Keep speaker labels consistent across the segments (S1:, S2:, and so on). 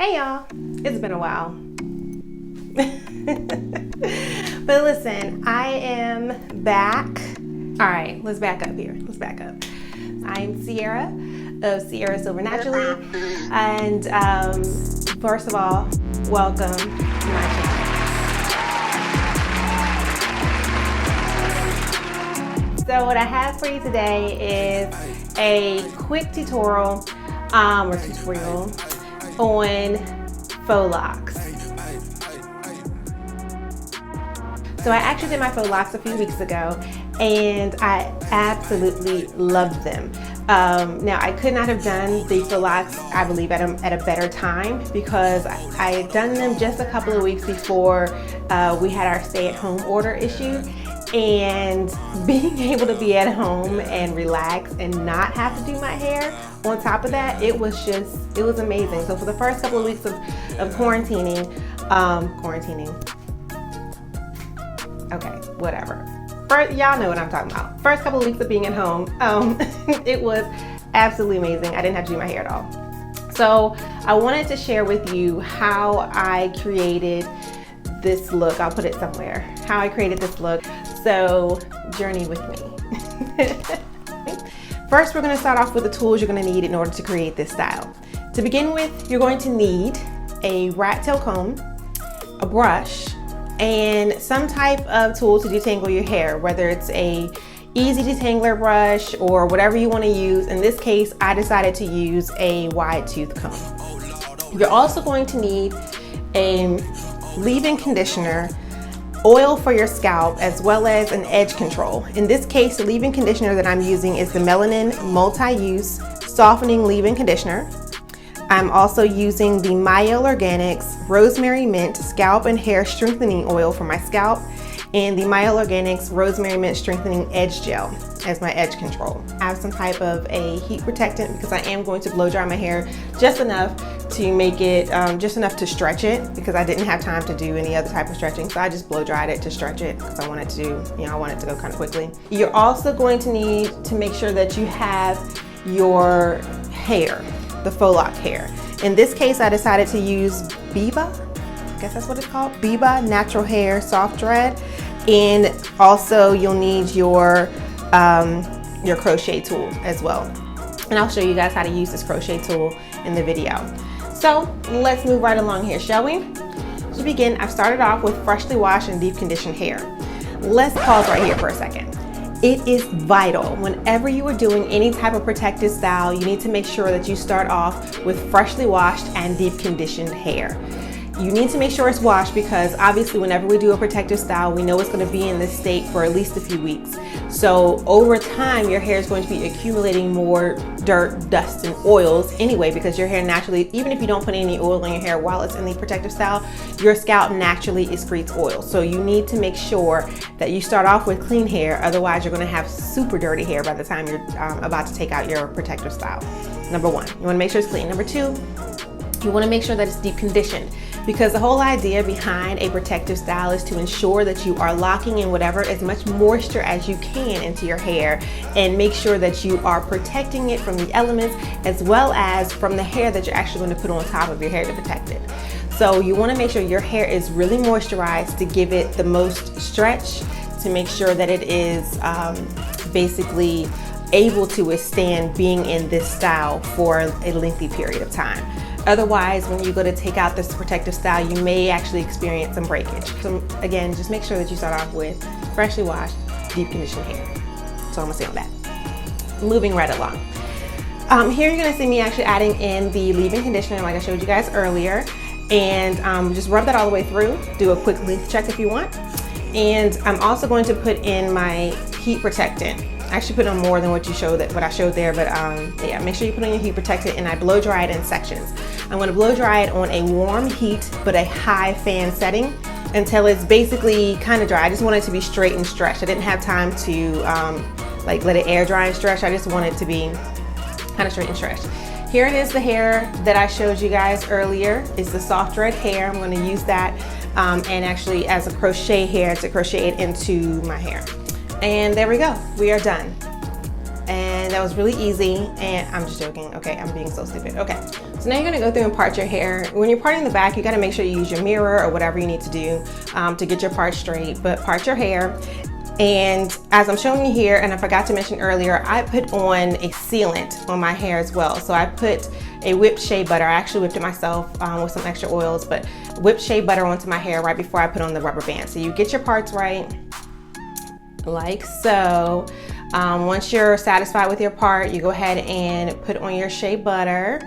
S1: Hey y'all, it's been a while. But listen, I am back. All right, let's back up here. I'm Sierra of Sierra Silver Naturally. And first of all, welcome to my channel. So what I have for you today is a quick tutorial on faux locks. So I actually did my faux locks a few weeks ago and I absolutely loved them. Now I could not have done the faux locks, I believe, at a better time because I had done them just a couple of weeks before we had our stay-at-home order issued. And being able to be at home and relax and not have to do my hair on top of that, it was amazing. So for the first couple of weeks of quarantining, okay, whatever. Y'all know what I'm talking about. First couple of weeks of being at home, it was absolutely amazing. I didn't have to do my hair at all. So I wanted to share with you how I created this look. I'll put it somewhere. How I created this look. So journey with me. First, we're going to start off with the tools you're going to need in order to create this style. To begin with, you're going to need a rat tail comb, a brush, and some type of tool to detangle your hair, whether it's a easy detangler brush or whatever you want to use. In this case, I decided to use a wide tooth comb. You're also going to need a leave-in conditioner, oil for your scalp, as well as an edge control. In this case, the leave-in conditioner that I'm using is the Melanin Multi-Use Softening Leave-In Conditioner. I'm also using the Mielle Organics Rosemary Mint Scalp and Hair Strengthening Oil for my scalp, and the Mielle Organics Rosemary Mint Strengthening Edge Gel as my edge control. I have some type of a heat protectant because I am going to blow dry my hair just enough to make it, just enough to stretch it, because I didn't have time to do any other type of stretching. So I just blow dried it to stretch it because I wanted to, I want it to go kind of quickly. You're also going to need to make sure that you have your hair, the faux lock hair. In this case, I decided to use Biba, I guess that's what it's called, Biba Natural Hair Soft Dread. And also you'll need your crochet tool as well. And I'll show you guys how to use this crochet tool in the video. So let's move right along here, shall we? To begin, I've started off with freshly washed and deep conditioned hair. Let's pause right here for a second. It is vital whenever you are doing any type of protective style, you need to make sure that you start off with freshly washed and deep conditioned hair. You need to make sure it's washed because obviously whenever we do a protective style, we know it's going to be in this state for at least a few weeks. So over time, your hair is going to be accumulating more dirt, dust, and oils anyway, because your hair naturally, even if you don't put any oil in your hair while it's in the protective style, your scalp naturally excretes oil. So you need to make sure that you start off with clean hair. Otherwise, you're going to have super dirty hair by the time you're about to take out your protective style. Number one, you want to make sure it's clean. Number two, you want to make sure that it's deep conditioned, because the whole idea behind a protective style is to ensure that you are locking in as much moisture as you can into your hair and make sure that you are protecting it from the elements as well as from the hair that you're actually going to put on top of your hair to protect it. So you want to make sure your hair is really moisturized to give it the most stretch, to make sure that it is basically able to withstand being in this style for a lengthy period of time. Otherwise, when you go to take out this protective style, you may actually experience some breakage. So again, just make sure that you start off with freshly washed, deep conditioned hair. So I'm gonna say on that. Moving right along. Here you're gonna see me actually adding in the leave-in conditioner like I showed you guys earlier. And just rub that all the way through. Do a quick length check if you want. And I'm also going to put in my heat protectant. I actually put on more than what I showed there, but yeah, make sure you put on your heat protectant, and I blow dry it in sections. I'm going to blow dry it on a warm heat but a high fan setting until it's basically kind of dry. I just want it to be straight and stretched. I didn't have time to like let it air dry and stretch. I just want it to be kind of straight and stretched. Here it is, the hair that I showed you guys earlier. It's the soft dread hair. I'm going to use that and actually as a crochet hair to crochet it into my hair. And there we go, we are done. And that was really easy, and I'm just joking. Okay, I'm being so stupid. Okay, so So now you're gonna go through and part your hair. When you're parting the back, you gotta make sure you use your mirror or whatever you need to do to get your part straight, but part your hair. And as I'm showing you here, and I forgot to mention earlier, I put on a sealant on my hair as well. So I put a whipped shea butter. I actually whipped it myself with some extra oils, but whipped shea butter onto my hair right before I put on the rubber band. So you get your parts right, like so. Once you're satisfied with your part, you go ahead and put on your shea butter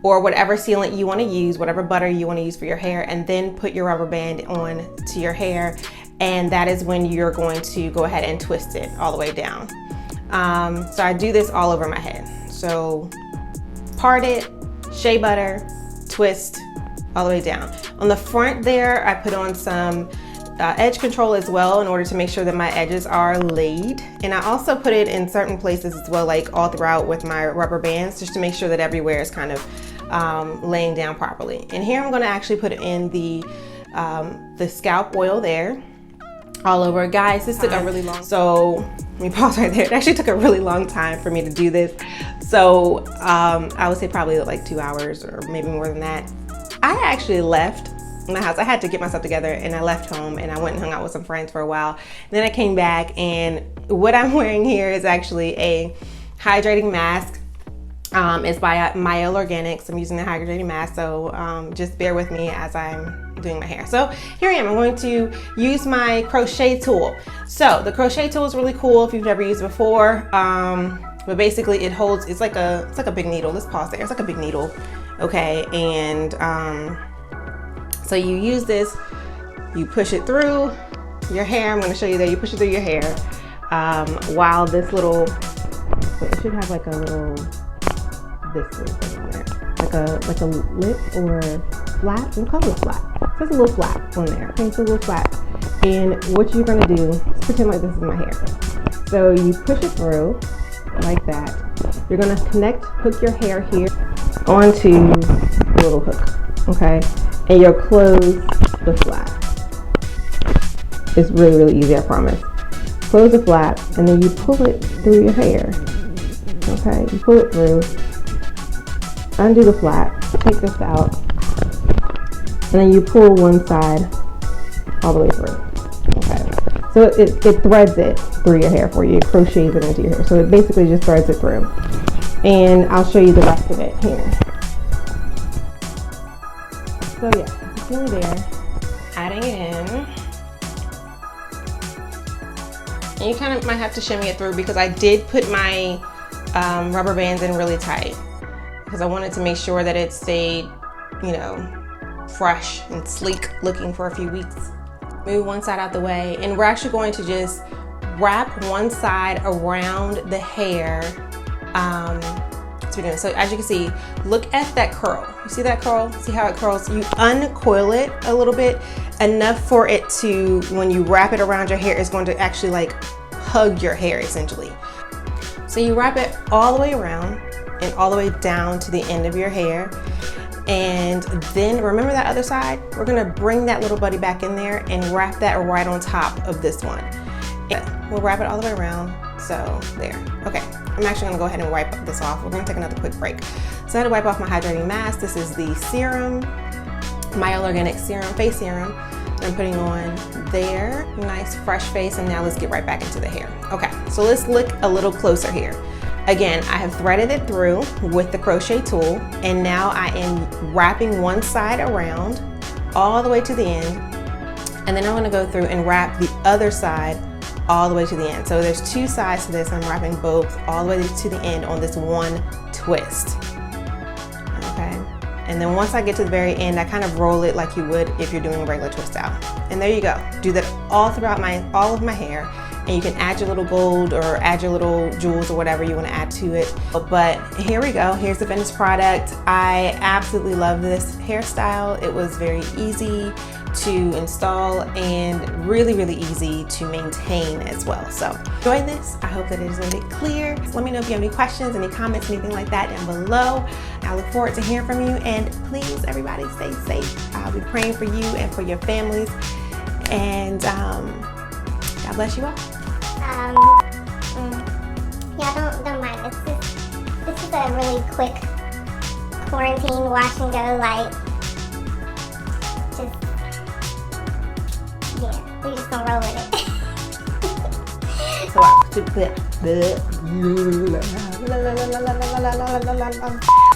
S1: or whatever sealant you want to use, whatever butter you want to use for your hair, and then put your rubber band on to your hair. And that is when you're going to go ahead and twist it all the way down. So I do this all over my head. So part it, shea butter, twist all the way down. On the front there, I put on some edge control as well in order to make sure that my edges are laid. And I also put it in certain places as well, like all throughout with my rubber bands, just to make sure that everywhere is kind of laying down properly. And here I'm gonna actually put in the scalp oil there all over. Guys, this took a really long, so let me pause right there. It actually took a really long time for me to do this. So I would say probably like 2 hours or maybe more than that. I actually left my house. I had to get myself together and I left home and I went and hung out with some friends for a while. And then I came back, and what I'm wearing here is actually a hydrating mask. It's by Mielle Organics. I'm using the hydrating mask, so just bear with me as I'm doing my hair. So here I am. I'm going to use my crochet tool. So the crochet tool is really cool if you've never used it before. But basically it holds, it's like a big needle. Let's pause there. It's like a big needle. Okay, and so you use this, you push it through your hair. I'm going to show you that you push it through your hair while this little, it should have like a little, this little thing on there, like a lip or flap. We'll call it a flap. So there's a little flap on there. Okay, so a little flap. And what you're going to do is pretend like this is my hair. So you push it through like that. You're going to hook your hair here onto the little hook. Okay. And you'll close the flap. It's really, really easy, I promise. Close the flap, and then you pull it through your hair. Okay, you pull it through, undo the flap, take this out, and then you pull one side all the way through. Okay, so it threads it through your hair for you. It crochets it into your hair. So it basically just threads it through. And I'll show you the rest of it here. So yeah, it's really there. Adding it in. And you kind of might have to shimmy it through because I did put my rubber bands in really tight because I wanted to make sure that it stayed, you know, fresh and sleek looking for a few weeks. Move one side out the way, and we're actually going to just wrap one side around the hair. So as you can see, look at that curl. You see that curl? See how it curls? You uncoil it a little bit, enough for it to, when you wrap it around your hair, it's going to actually like hug your hair essentially. So you wrap it all the way around and all the way down to the end of your hair. And then remember that other side? We're gonna bring that little buddy back in there and wrap that right on top of this one. And we'll wrap it all the way around. So there, okay. I'm actually gonna go ahead and wipe this off. We're gonna take another quick break. So I had to wipe off my hydrating mask. This is the serum, Mielle Organic Serum, face serum that I'm putting on there. Nice fresh face, and now let's get right back into the hair. Okay, so let's look a little closer here. Again, I have threaded it through with the crochet tool, and now I am wrapping one side around all the way to the end, and then I'm gonna go through and wrap the other side all the way to the end. So there's two sides to this. I'm wrapping both all the way to the end on this one twist. Okay. And then once I get to the very end, I kind of roll it like you would if you're doing a regular twist out. And there you go. Do that all throughout all of my hair. And you can add your little gold or add your little jewels or whatever you want to add to it. But here we go. Here's the finished product. I absolutely love this hairstyle. It was very easy to install and really, really easy to maintain as well. So enjoy this. I hope that it is made it clear. Let me know if you have any questions, any comments, anything like that down below. I look forward to hearing from you, and please, everybody, stay safe. I'll be praying for you and for your families, and God bless you all.
S2: Yeah, don't mind. This is a really quick quarantine wash and go, like, just, yeah, we just gonna roll with
S1: it.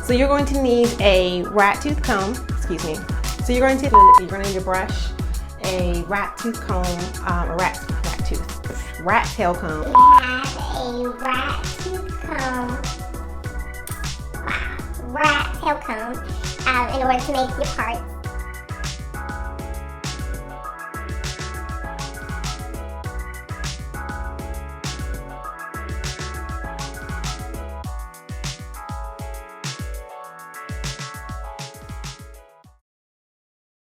S1: So you're going to need a rat tooth comb, excuse me. So you're going to need a brush, a rat tooth comb, a rat tail comb.
S2: We have a rat tooth comb, rat tail comb, in order to make your parts.